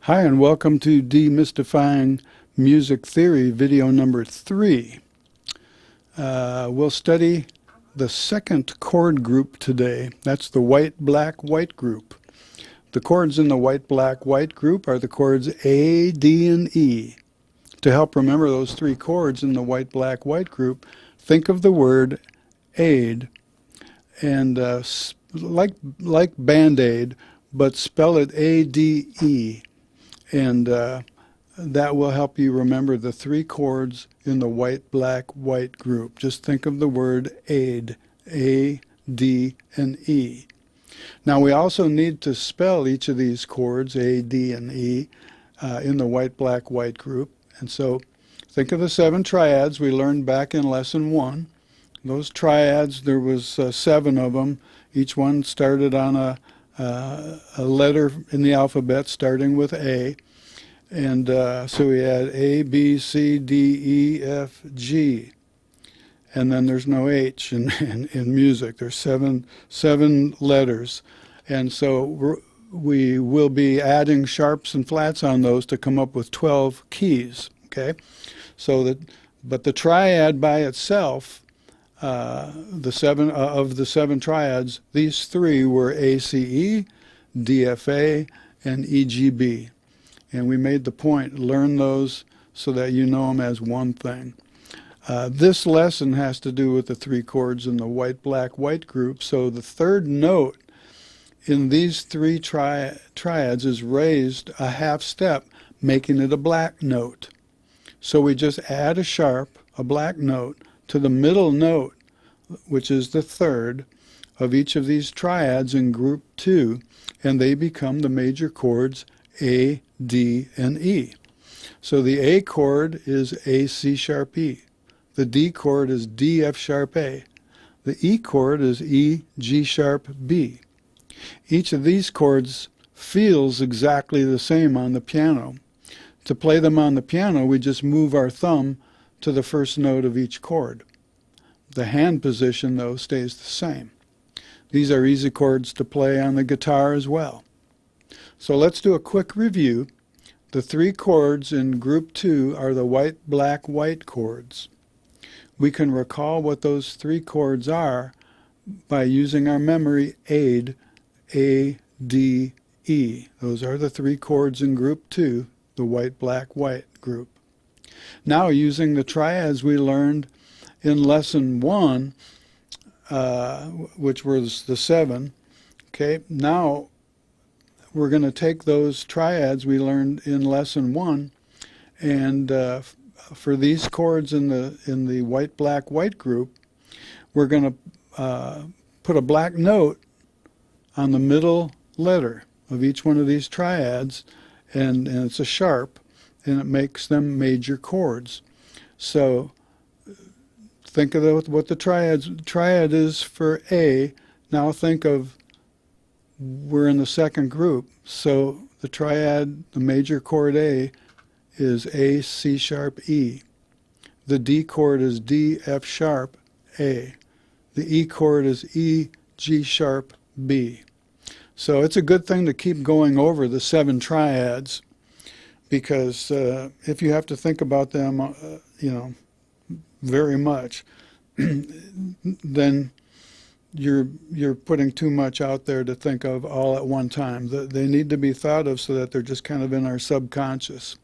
Hi, and welcome to Demystifying Music Theory, video number 3. We'll study the second chord group today. That's the white-black-white group. The chords in the white-black-white group are the chords A, D, and E. To help remember those three chords in the white-black-white group, think of the word aid, and like Band-Aid, but spell it A-D-E. And that will help you remember the three chords in the white-black-white group. Just think of the word aid, A, D, and E. Now we also need to spell each of these chords, A, D, and E, in the white-black-white group. And so think of the 7 triads we learned back in lesson 1. Those triads, there was 7 of them. Each one started on a letter in the alphabet starting with A. And so we had A, B, C, D, E, F, G. And then there's no H in music. There's seven letters. And so we will be adding sharps and flats on those to come up with 12 keys. Okay? But the triad by itself, the 7 triads, these 3 were ACE, DFA, and EGB. And we made the point, learn those so that you know them as one thing. This lesson has to do with the 3 chords in the white-black-white group. So the third note in these 3 triads is raised a half step, making it a black note. So we just add a sharp, a black note, to the middle note, which is the third of each of these triads in group 2, and they become the major chords A, D, and E. So the A chord is A, C sharp E. The D chord is D, F sharp A. The E chord is E, G sharp B. Each of these chords feels exactly the same on the piano. To play them on the piano, we just move our thumb to the first note of each chord. The hand position, though, stays the same. These are easy chords to play on the guitar as well. So let's do a quick review. The 3 chords in group 2 are the white-black-white chords. We can recall what those 3 chords are by using our memory aid, A, D, E. Those are the 3 chords in group 2, the white-black-white group. Now, using the triads we learned in lesson 1, which was the 7, okay, now we're going to take those triads we learned in lesson 1, and for these chords in the white-black-white group, we're going to put a black note on the middle letter of each one of these triads, and it's a sharp, and it makes them major chords. So think of what the triad is for A. Now think of, we're in the second group, so the triad, the major chord A, is A, C sharp, E. The D chord is D, F sharp, A. The E chord is E, G sharp, B. So it's a good thing to keep going over the 7 triads, because if you have to think about them, very much, then you're putting too much out there to think of all at one time. They need to be thought of so that they're just kind of in our subconscious.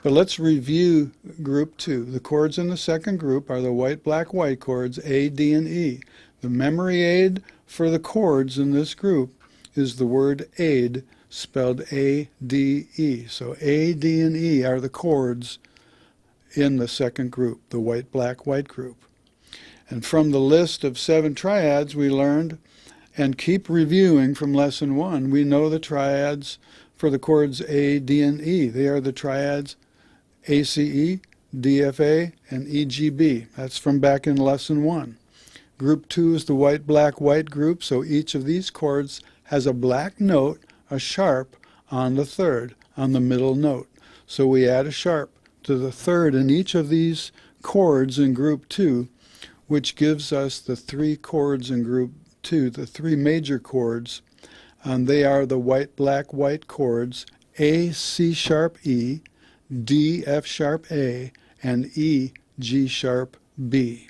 But let's review group 2. The chords in the second group are the white-black-white chords A, D, and E. The memory aid for the chords in this group is the word aid, spelled A-D-E. So A, D, and E are the chords in the second group, the white-black-white group. And from the list of 7 triads we learned, and keep reviewing from lesson 1, we know the triads for the chords A, D, and E. They are the triads ACE, DFA, and EGB. That's from back in lesson 1. Group 2 is the white-black-white group, so each of these chords has a black note, a sharp, on the third, on the middle note. So we add a sharp to the third in each of these chords in group 2, which gives us the 3 chords in group 2, the 3 major chords, and they are the white-black-white chords A, C sharp, E, D, F sharp, A, and E, G sharp, B.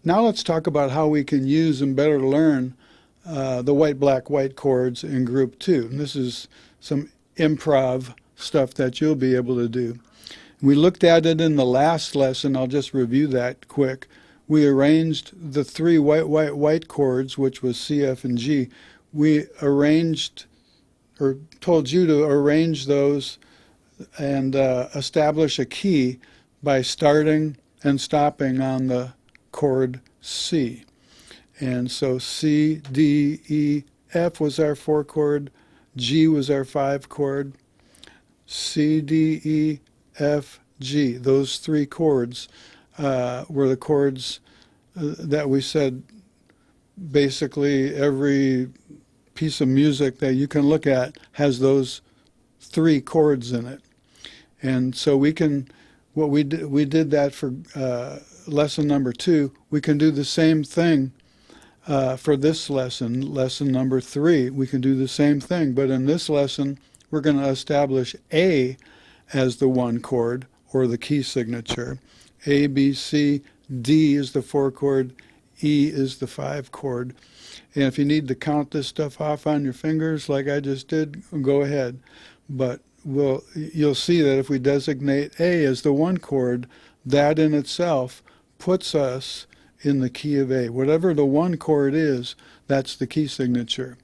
Now let's talk about how we can use and better learn the white, black, white chords in group 2. And this is some improv stuff that you'll be able to do. We looked at it in the last lesson. I'll just review that quick. We arranged the 3 white, white, white chords, which was C, F, and G. We arranged, or told you to arrange those and establish a key by starting and stopping on the chord C. And so C, D, E, F was our 4 chord, G was our 5 chord, C, D, E, F, G. Those 3 chords were the chords that we said basically every piece of music that you can look at has those 3 chords in it. And so we can, we did that for lesson number 2. We can do the same thing for this lesson, lesson number 3. We can do the same thing, but in this lesson we're going to establish A as the 1 chord, or the key signature. A, B, C, D is the 4 chord, E is the 5 chord. And if you need to count this stuff off on your fingers like I just did, go ahead. But you'll see that if we designate A as the 1 chord, that in itself puts us in the key of A. Whatever the 1 chord is, that's the key signature.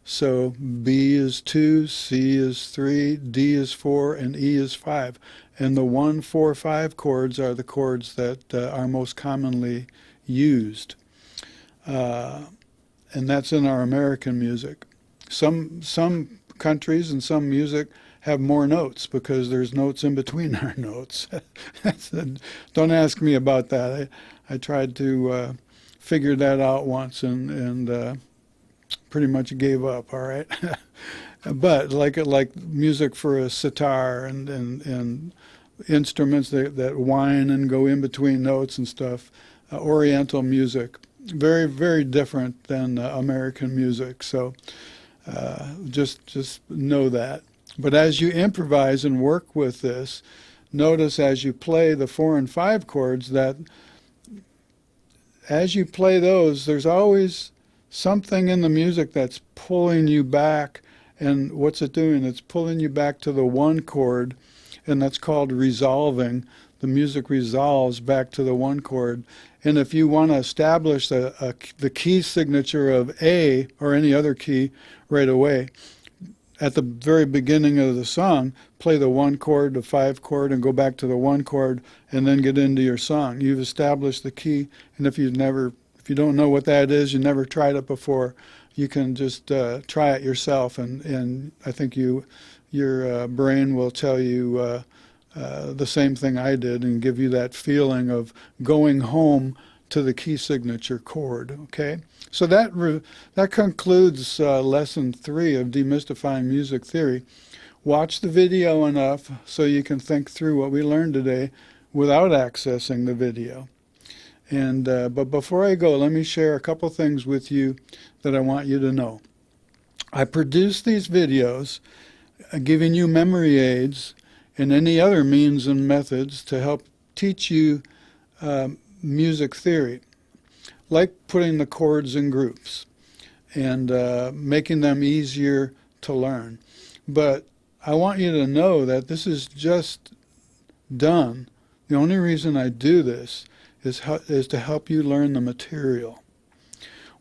So B is 2, C is 3, D is 4, and E is 5. And the 1, 4, 5 chords are the chords that are most commonly used. And that's in our American music. Some countries and some music have more notes because there's notes in between our notes. Don't ask me about that. I tried to figure that out once and pretty much gave up, all right? But like music for a sitar and instruments that whine and go in between notes and stuff, Oriental music, very, very different than American music. So just know that. But as you improvise and work with this, notice as you play the 4 and 5 chords that as you play those, there's always something in the music that's pulling you back. And what's it doing? It's pulling you back to the 1 chord, and that's called resolving. The music resolves back to the 1 chord. And if you want to establish the key signature of A or any other key right away, at the very beginning of the song, play the 1 chord, the 5 chord, and go back to the 1 chord, and then get into your song. You've established the key, and if you don't know what that is, you never tried it before, you can just try it yourself, and I think your brain will tell you the same thing I did and give you that feeling of going home to the key signature chord, okay? So that concludes lesson 3 of Demystifying Music Theory. Watch the video enough so you can think through what we learned today without accessing the video. And but before I go, let me share a couple things with you that I want you to know. I produce these videos giving you memory aids and any other means and methods to help teach you music theory, like putting the chords in groups and making them easier to learn. But I want you to know that this is just done. The only reason I do this is to help you learn the material.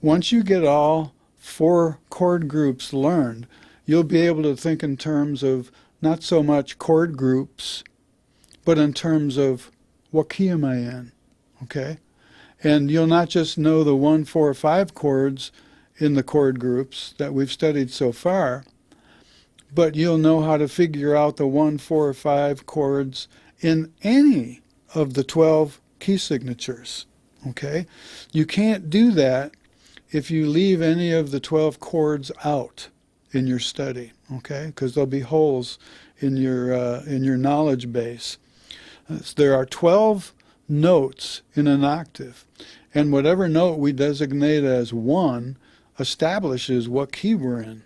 Once you get all 4 chord groups learned, you'll be able to think in terms of not so much chord groups, but in terms of what key am I in, okay? And you'll not just know the 1, 4, 5 chords in the chord groups that we've studied so far, but you'll know how to figure out the 1, 4, 5 chords in any of the 12 key signatures, okay? You can't do that if you leave any of the 12 chords out in your study, okay? Because there'll be holes in your knowledge base. There are 12 notes in an octave, and whatever note we designate as 1 establishes what key we're in.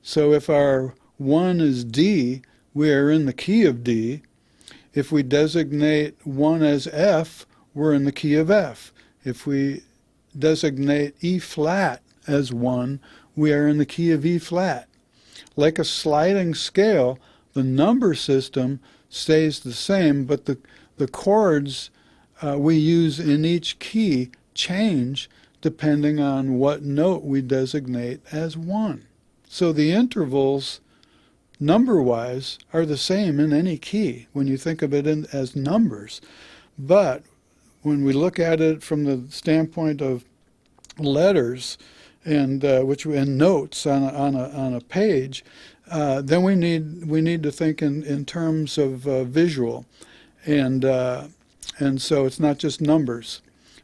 So if our 1 is D, we are in the key of D. If we designate 1 as F, we're in the key of F. If we designate E flat as 1, we are in the key of E flat. Like a sliding scale, the number system stays the same, but the chords we use in each key change depending on what note we designate as 1. So the intervals, number-wise, are the same in any key when you think of it as numbers. But when we look at it from the standpoint of letters and notes on a page, then we need to think in terms of visual, and so it's not just numbers.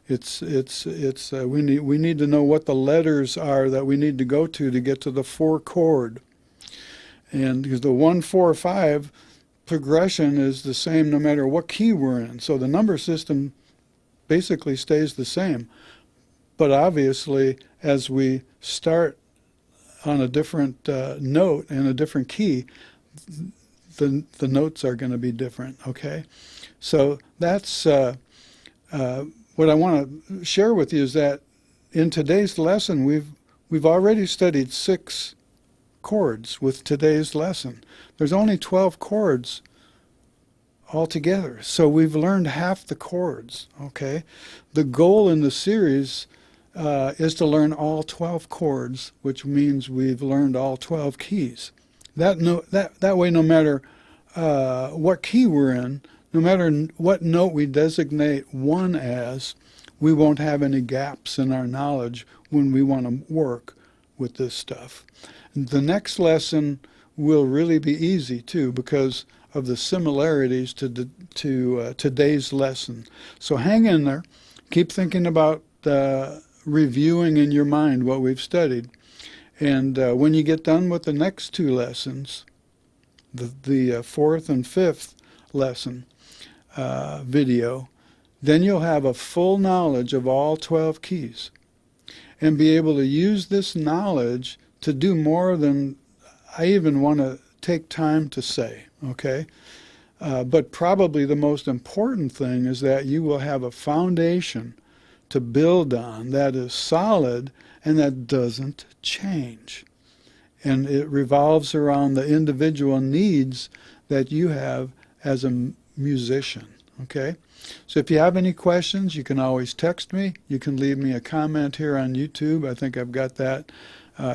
We need to know what the letters are that we need to go to get to the 4 chord. And because the 1, 4, 5 progression is the same no matter what key we're in. So the number system basically stays the same. But obviously, as we start on a different note in a different key, the notes are going to be different, okay? So that's what I want to share with you is that in today's lesson, we've already studied 6 chords with today's lesson. There's only 12 chords altogether, so we've learned half the chords, okay? The goal in the series is to learn all 12 chords, which means we've learned all 12 keys. That way, no matter what key we're in, no matter what note we designate 1 as, we won't have any gaps in our knowledge when we want to work with this stuff. The next lesson will really be easy too because of the similarities to today's lesson. So hang in there. Keep thinking about reviewing in your mind what we've studied. And when you get done with the next 2 lessons, the 4th and 5th lesson video, then you'll have a full knowledge of all 12 keys and be able to use this knowledge to do more than I even want to take time to say, okay? But probably the most important thing is that you will have a foundation to build on that is solid and that doesn't change. And it revolves around the individual needs that you have as a musician, okay? So if you have any questions, you can always text me. You can leave me a comment here on YouTube. I think I've got that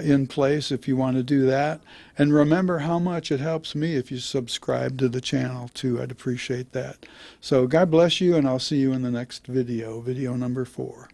in place if you want to do that. And remember how much it helps me if you subscribe to the channel too. I'd appreciate that. So God bless you, and I'll see you in the next video, video number 4.